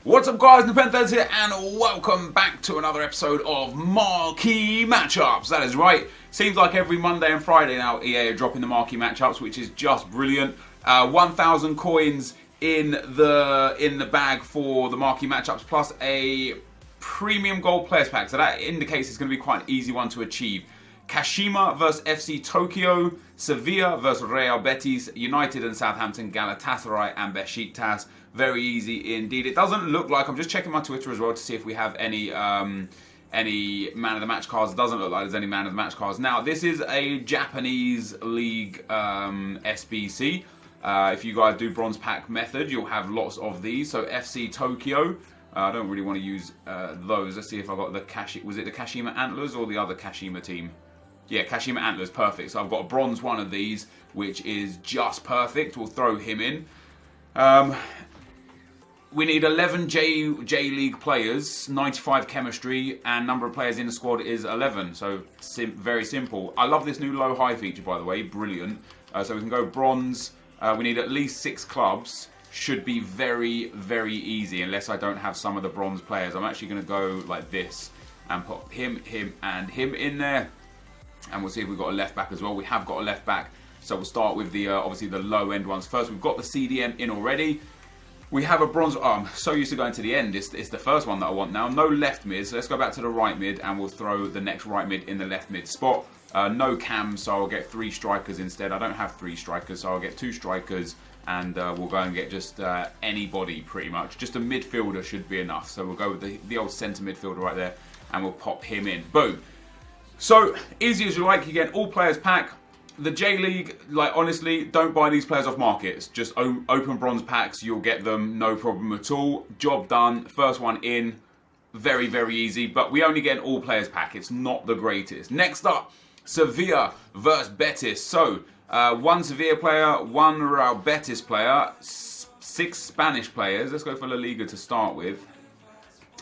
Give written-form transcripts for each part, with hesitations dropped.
What's up guys, NepentheZ here and welcome back to another episode of Marquee Matchups. That is right, seems like every Monday and Friday now EA are dropping the Marquee Matchups, which is just brilliant. 1,000 coins in the bag for the Marquee Matchups plus a premium gold players pack, so that indicates it's going to be quite an easy one to achieve. Kashima versus FC Tokyo, Sevilla versus Real Betis, United and Southampton, Galatasaray and Besiktas. Very easy indeed. It doesn't look like, I'm just checking my Twitter as well to see if we have any man of the match cards. It doesn't look like there's any man of the match cards. Now, this is a Japanese League SBC. If you guys do bronze pack method, you'll have lots of these. So FC Tokyo, I don't really want to use those. Let's see if I got the was it the Kashima Antlers or the other Kashima team? Yeah, Kashima Antlers, perfect. So I've got a bronze one of these, which is just perfect. We'll throw him in. We need 11 J League players, 95 chemistry, and number of players in the squad is 11. So very simple. I love this new low-high feature, by the way. Brilliant. So we can go bronze. We need at least 6 clubs. Should be very, very easy, unless I don't have some of the bronze players. I'm actually going to go like this and put him, and him in there. And we'll see if we've got a left back as well. We have got a left back. So we'll start with the obviously the low-end ones first. We've got the CDM in already. We have a bronze. Oh, I'm so used to going to the end. It's the first one that I want now. No left mid. So let's go back to the right mid and we'll throw the next right mid in the left mid spot. No cams, so I'll get 3 strikers instead. I don't have 3 strikers, so I'll get 2 strikers and we'll go and get just anybody pretty much. Just a midfielder should be enough. So we'll go with the old centre midfielder right there and we'll pop him in. Boom. So easy as you like. You get all players pack. The J League, like honestly, don't buy these players off markets. Just open bronze packs, you'll get them, no problem at all. Job done, first one in, very, very easy. But we only get an all players pack, it's not the greatest. Next up, Sevilla versus Betis. So, 1 Sevilla player, 1 Real Betis player, 6 Spanish players. Let's go for La Liga to start with.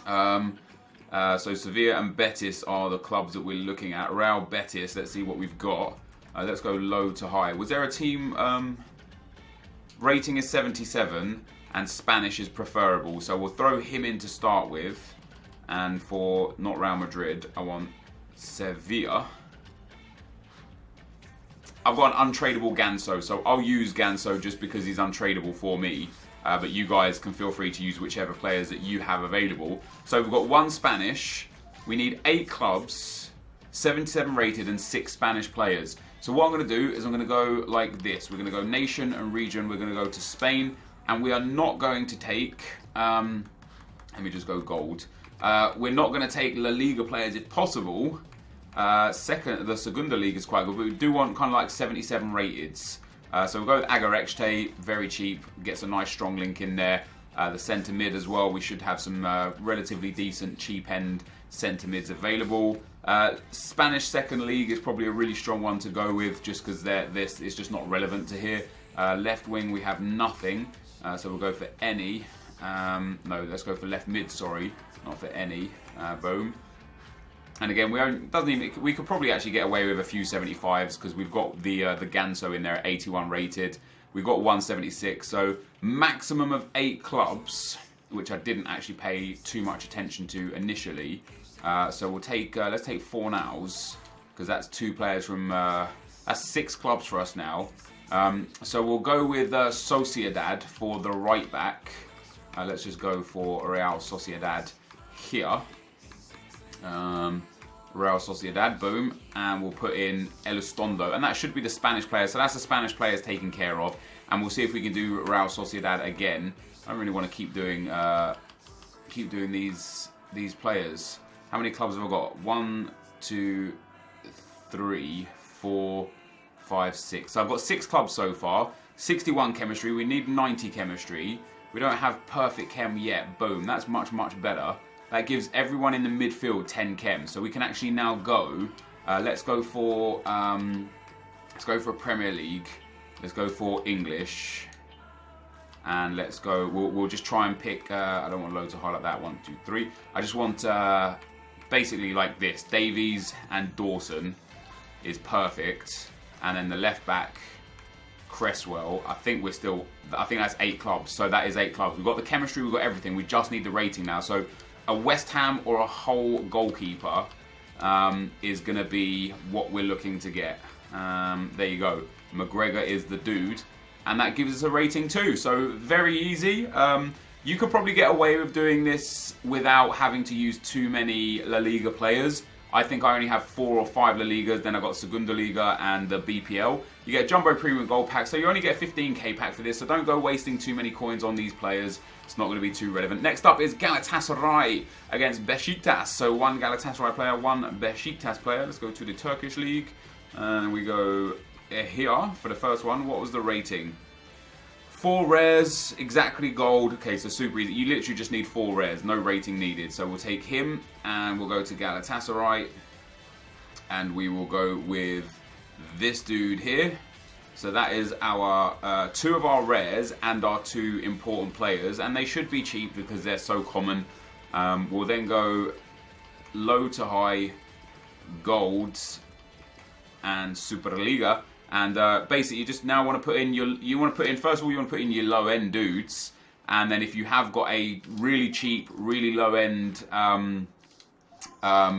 So Sevilla and Betis are the clubs that we're looking at. Real Betis, let's see what we've got. Let's go low to high. Was there a team... rating is 77 and Spanish is preferable. So we'll throw him in to start with. And for not Real Madrid, I want Sevilla. I've got an untradeable Ganso. So I'll use Ganso just because he's untradeable for me. But you guys can feel free to use whichever players that you have available. So we've got 1 Spanish. We need 8 clubs, 77 rated and 6 Spanish players. So what I'm going to do is I'm going to go like this. We're going to go nation and region. We're going to go to Spain. And we are not going to take... let me just go gold. We're not going to take La Liga players if possible. The Segunda League is quite good. But we do want kind of like 77 rateds. So we'll go with Agarekte. Very cheap. Gets a nice strong link in there. The centre mid as well. We should have some relatively decent cheap end centre mids available. Spanish second league is probably a really strong one to go with just because this is just not relevant to here. Left wing we have nothing, so we'll go for any. No, let's go for left mid. Sorry, not for any. Boom. And again, we could probably actually get away with a few 75s because we've got the Ganso in there at 81 rated. We've got 176, so maximum of 8 clubs, which I didn't actually pay too much attention to initially. So we'll take, let's take 4 nows, because that's 2 players from, that's 6 clubs for us now. So we'll go with Sociedad for the right back. Let's just go for Real Sociedad here. Real Sociedad, boom, and we'll put in Elizondo, and that should be the Spanish player, so that's the Spanish players taken care of, and we'll see if we can do Real Sociedad again. I don't really want to keep doing these players. How many clubs have I got? 1, 2, 3, 4, 5, 6. So I've got 6 clubs so far. 61 chemistry. We need 90 chemistry. We don't have perfect chem yet. Boom. That's much, much better. That gives everyone in the midfield 10 chem. So we can actually now go. Let's go for Premier League. Let's go for English. And let's go. We'll just try and pick. I don't want loads to highlight that. 1, 2, 3. I just want basically like this. Davies and Dawson is perfect. And then the left back, Cresswell. I think that's 8 clubs. So that is 8 clubs. We've got the chemistry, we've got everything. We just need the rating now. So a West Ham or a Hull goalkeeper is going to be what we're looking to get. There you go. McGregor is the dude. And that gives us a rating too. So very easy. You could probably get away with doing this without having to use too many La Liga players. I think I only have 4 or 5 La Ligas, then I got Segunda Liga and the BPL. You get a Jumbo Premium Gold Pack, so you only get a 15k pack for this, so don't go wasting too many coins on these players. It's not going to be too relevant. Next up is Galatasaray against Besiktas. So 1 Galatasaray player, 1 Besiktas player. Let's go to the Turkish League. And we go here for the first one. What was the rating? 4 rares, exactly gold. Okay, so super easy. You literally just need 4 rares, no rating needed. So we'll take him and we'll go to Galatasaray. And we will go with this dude here. So that is our 2 of our rares and our 2 important players. And they should be cheap because they're so common. We'll then go low to high, gold and Superliga. And basically, you just now want to put in first of all, you want to put in your low end dudes, and then if you have got a really cheap, really low end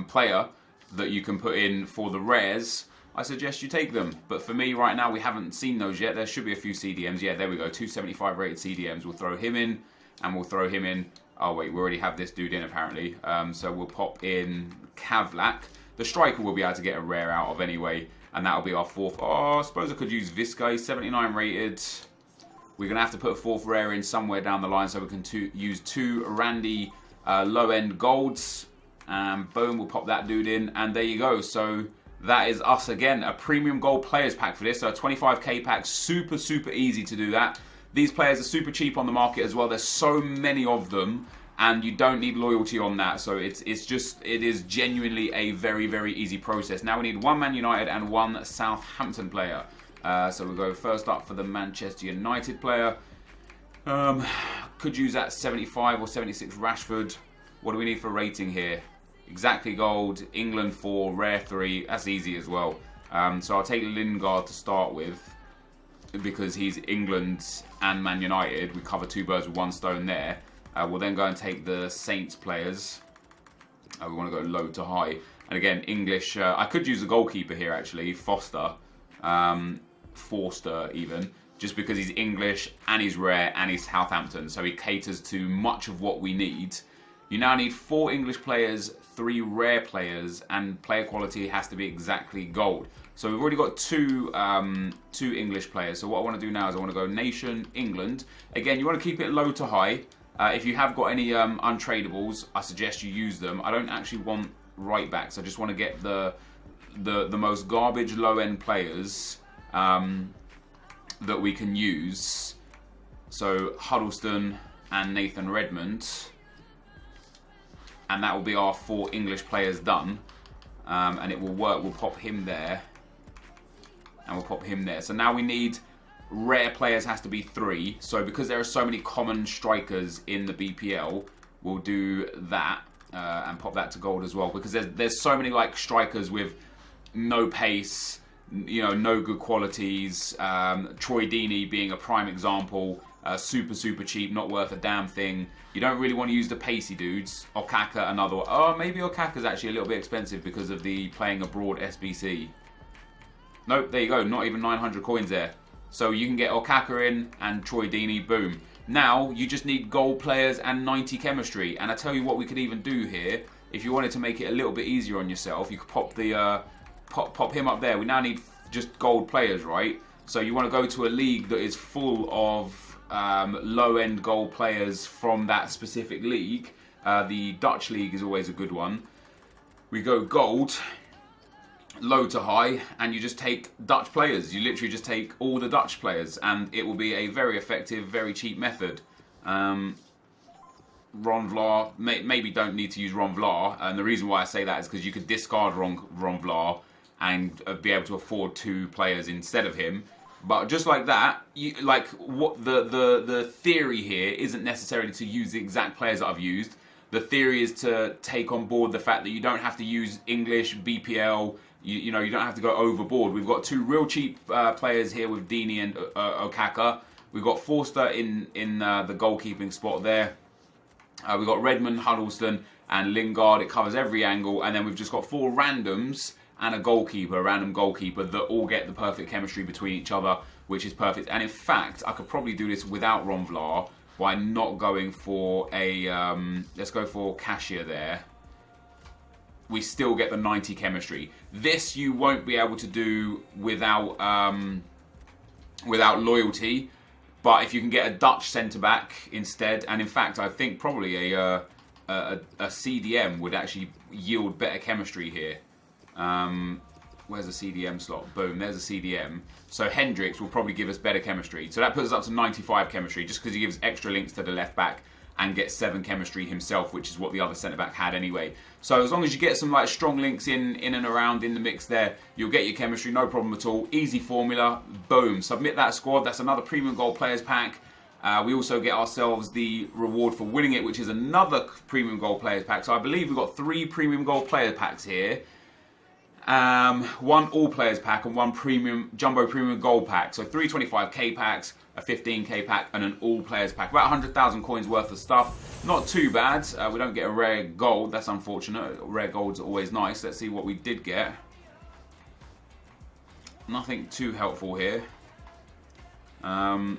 player that you can put in for the rares, I suggest you take them. But for me, right now, we haven't seen those yet. There should be a few CDMs. Yeah, there we go. 275 rated CDMs. We'll throw him in, and we'll throw him in. Oh wait, we already have this dude in apparently. So we'll pop in Kavlak. The striker will be able to get a rare out of anyway. And that'll be our 4th. Oh, I suppose I could use Visca, 79 rated. We're going to have to put a 4th rare in somewhere down the line so we can use 2 Randy low-end golds. And boom, we'll pop that dude in. And there you go. So that is us again. A premium gold players pack for this. So a 25k pack. Super, super easy to do that. These players are super cheap on the market as well. There's so many of them. And you don't need loyalty on that, so it is genuinely a very, very easy process. Now we need 1 Man United and 1 Southampton player. So we'll go first up for the Manchester United player. Could use that 75 or 76 Rashford. What do we need for rating here? Exactly gold, England 4, rare 3. That's easy as well. So I'll take Lingard to start with because he's England and Man United. We cover 2 birds with 1 stone there. We'll then go and take the Saints players. We want to go low to high. And again, English. I could use a goalkeeper here, actually. Forster even. Just because he's English and he's rare and he's Southampton. So he caters to much of what we need. You now need 4 English players, 3 rare players. And player quality has to be exactly gold. So we've already got 2 English players. So what I want to do now is I want to go Nation, England. Again, you want to keep it low to high. If you have got any untradables, I suggest you use them. I don't actually want right backs. I just want to get the most garbage low end players that we can use. So Huddleston and Nathan Redmond, and that will be our 4 English players done. And it will work. We'll pop him there, and we'll pop him there. So now we need. Rare players has to be 3, so because there are so many common strikers in the BPL, we'll do that and pop that to gold as well, because there's so many like strikers with no pace, you know, no good qualities. Troy Deeney being a prime example, super cheap, not worth a damn thing. You don't really want to use the pacey dudes. Okaka, another one. Oh, maybe Okaka's actually a little bit expensive because of the playing abroad SBC. Nope, there you go, not even 900 coins there. So you can get Okaka in and Troy Deeney, boom. Now you just need gold players and 90 chemistry. And I tell you what we could even do here. If you wanted to make it a little bit easier on yourself, you could pop the pop him up there. We now need just gold players, right? So you want to go to a league that is full of low-end gold players from that specific league. The Dutch league is always a good one. We go gold. Low to high, and you just take Dutch players. You literally just take all the Dutch players, and it will be a very effective, very cheap method. Ron Vlaar, maybe don't need to use Ron Vlaar, and the reason why I say that is because you could discard Ron Vlaar and be able to afford 2 players instead of him. But just like that, what the theory here isn't necessarily to use the exact players that I've used. The theory is to take on board the fact that you don't have to use English, BPL, you know, you don't have to go overboard. We've got 2 real cheap players here with Dini and Okaka. We've got Forster in the goalkeeping spot there. We've got Redmond, Huddleston, and Lingard. It covers every angle. And then we've just got 4 randoms and a goalkeeper, a random goalkeeper, that all get the perfect chemistry between each other, which is perfect. And in fact, I could probably do this without Ron Vlaar by not going for a... let's go for Cashier there. We still get the 90 chemistry. This you won't be able to do without without loyalty. But if you can get a Dutch centre-back instead, and in fact, I think probably a CDM would actually yield better chemistry here. Where's the CDM slot? Boom, there's a CDM. So Hendricks will probably give us better chemistry. So that puts us up to 95 chemistry, just because he gives extra links to the left-back and gets 7 chemistry himself, which is what the other centre-back had anyway. So as long as you get some like strong links in and around in the mix there, you'll get your chemistry, no problem at all. Easy formula, boom. Submit that squad, that's another premium gold players pack. We also get ourselves the reward for winning it, which is another premium gold players pack. So I believe we've got 3 premium gold player packs here. 1 all players pack and 1 premium jumbo premium gold pack. So 3 25k packs, a 15k pack, and an all players pack. About 100,000 coins worth of stuff. Not too bad. We don't get a rare gold. That's unfortunate. Rare golds are always nice. Let's see what we did get. Nothing too helpful here. I'll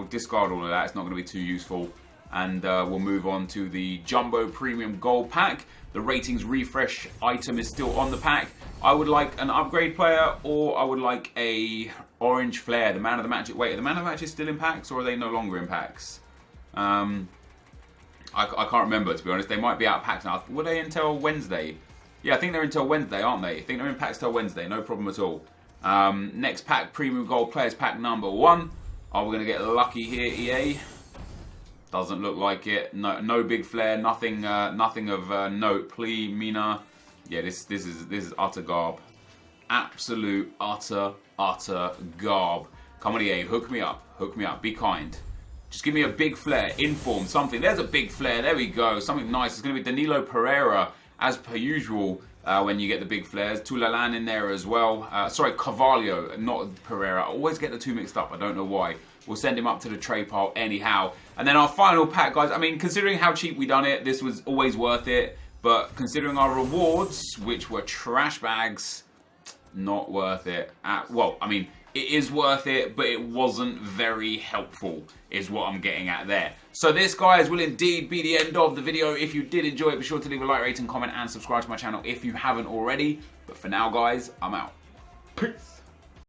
discard all of that. It's not going to be too useful. And we'll move on to the Jumbo Premium Gold Pack. The ratings refresh item is still on the pack. I would like an upgrade player, or I would like a orange flare, the man of the match. Wait, are the man of the match still in packs, or are they no longer in packs? I can't remember, to be honest. They might be out of packs now. Were they until Wednesday? Yeah, I think they're until Wednesday, aren't they? I think they're in packs till Wednesday. No problem at all. Next pack, Premium Gold Players Pack number 1. Are we going to get lucky here, EA? Doesn't look like it. No big flare. Nothing. Nothing of note. Plea, Mina. Yeah, this is utter garb. Absolute utter garb. Come on, EA. Hook me up. Hook me up. Be kind. Just give me a big flare. Inform something. There's a big flare. There we go. Something nice. It's going to be Danilo Pereira as per usual. When you get the big flares. Tulalan in there as well. Sorry, Carvalho, not Pereira. I always get the 2 mixed up. I don't know why. We'll send him up to the trade pile anyhow. And then our final pack, guys. I mean, considering how cheap we done it, this was always worth it. But considering our rewards, which were trash bags, not worth it. Well, I mean, it is worth it, but it wasn't very helpful, is what I'm getting at there. So this, guys, will indeed be the end of the video. If you did enjoy it, be sure to leave a like, rating, comment, and subscribe to my channel if you haven't already. But for now, guys, I'm out. Peace.